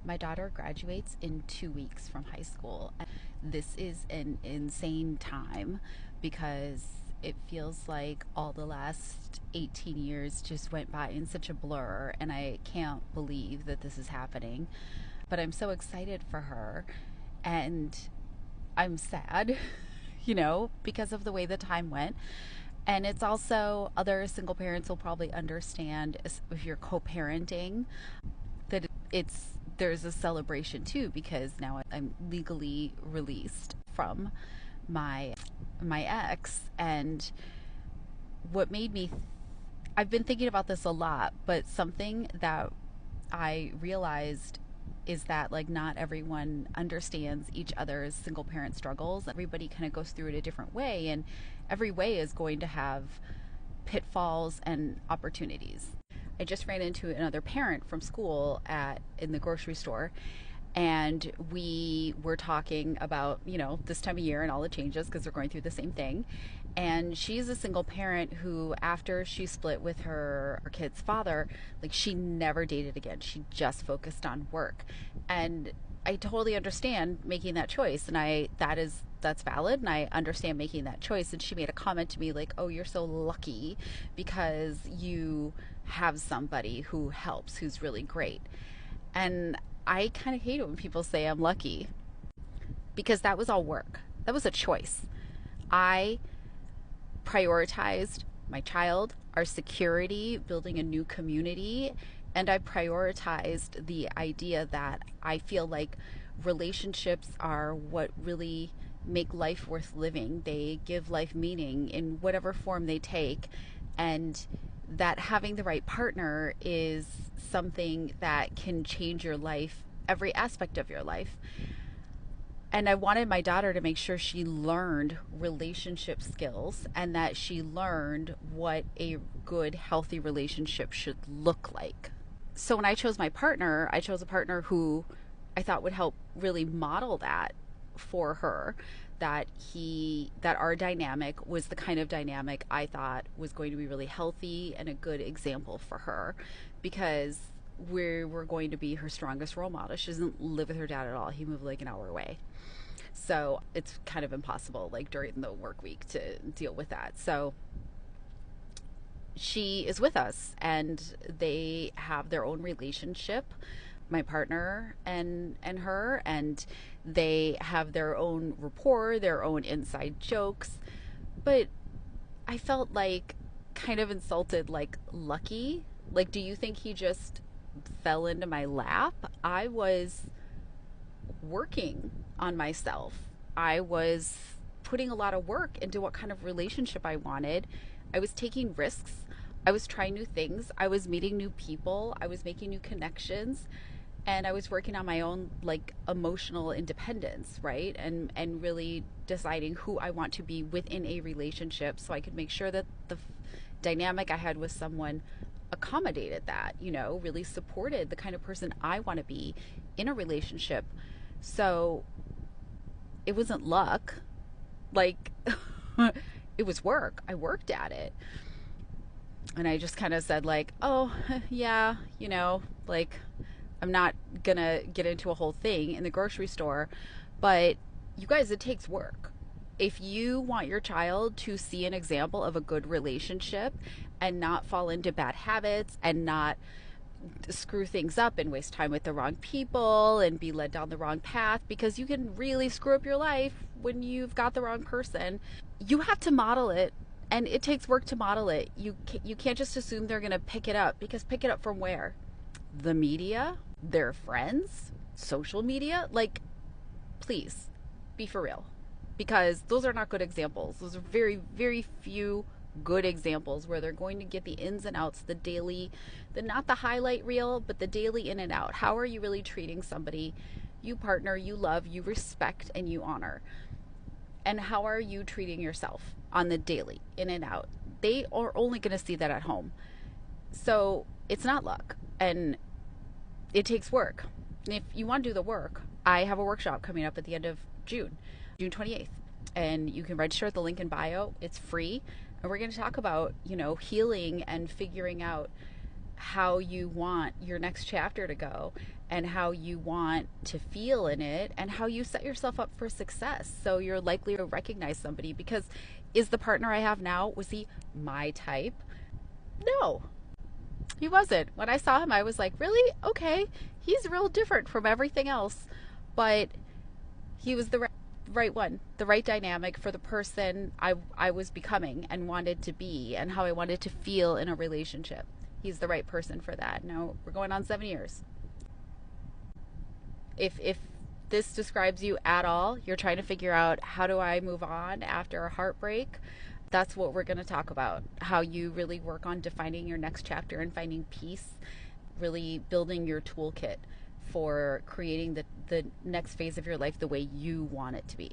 My daughter graduates in 2 weeks from high school. This is an insane time because it feels like all the last 18 years just went by in such a blur, and I can't believe that this is happening. But I'm so excited for her, and I'm sad, because of the way the time went. And it's also, other single parents will probably understand if you're co parenting that there's a celebration too, because now I'm legally released from my ex. And what made me I've been thinking about this a lot, but something that I realized is that, like, not everyone understands each other's single parent struggles. Everybody kind of goes through it a different way, and every way is going to have pitfalls and opportunities. I just ran into another parent from school at in the grocery store, and we were talking about, this time of year and all the changes because they're going through the same thing. And she's a single parent who, after she split with her kid's father, like, she never dated again. She just focused on work. And I totally understand making that choice, and that's valid, and I understand making that choice. And she made a comment to me like, "Oh, you're so lucky because you have somebody who helps, who's really great." And I kind of hate it when people say I'm lucky, because that was all work. That was a choice. I prioritized my child, our security, building a new community, and I prioritized the idea that I feel like relationships are what really make life worth living. They give life meaning in whatever form they take, and that having the right partner is something that can change your life, every aspect of your life. And I wanted my daughter to make sure she learned relationship skills, and that she learned what a good, healthy relationship should look like. So when I chose my partner, I chose a partner who I thought would help really model that for her. That our dynamic was the kind of dynamic I thought was going to be really healthy and a good example for her, because we were going to be her strongest role model. She doesn't live with her dad at all. He moved like an hour away. So it's kind of impossible, like, during the work week, to deal with that. So she is with us, and they have their own relationship, my partner and her, and they have their own rapport, their own inside jokes. But I felt like kind of insulted, like, lucky. Like, do you think he just fell into my lap? I was working on myself. I was putting a lot of work into what kind of relationship I wanted. I was taking risks. I was trying new things. I was meeting new people. I was making new connections. And I was working on my own, like, emotional independence, right? And really deciding who I want to be within a relationship, so I could make sure that the dynamic I had with someone accommodated that, really supported the kind of person I want to be in a relationship. So it wasn't luck. Like, it was work. I worked at it. And I just kind of said, like, "Oh, yeah, like, I'm not gonna get into a whole thing in the grocery store, but you guys, it takes work. If you want your child to see an example of a good relationship and not fall into bad habits and not screw things up and waste time with the wrong people and be led down the wrong path, because you can really screw up your life when you've got the wrong person, you have to model it, and it takes work to model it. You can't just assume they're going to pick it up, because pick it up from where? The media, their friends, social media? Like, please be for real, because those are not good examples. Those are very, very few good examples where they're going to get the ins and outs, the daily, not the highlight reel, but the daily in and out. How are you really treating somebody you partner, you love, you respect, and you honor? And how are you treating yourself on the daily in and out? They are only going to see that at home. So it's not luck, and it takes work. And if you want to do the work, I have a workshop coming up at the end of June 28th, and you can register at the link in bio. It's free, and we're going to talk about, healing and figuring out how you want your next chapter to go, and how you want to feel in it and how you set yourself up for success. So you're likely to recognize somebody because is the partner I have now, was he my type? No, he wasn't. When I saw him, I was like, really? Okay. He's real different from everything else. But he was the right one, the right dynamic for the person I was becoming and wanted to be and how I wanted to feel in a relationship. He's the right person for that. Now we're going on 7 years. If this describes you at all, you're trying to figure out how do I move on after a heartbreak, that's what we're going to talk about. How you really work on defining your next chapter and finding peace, really building your toolkit for creating the next phase of your life the way you want it to be.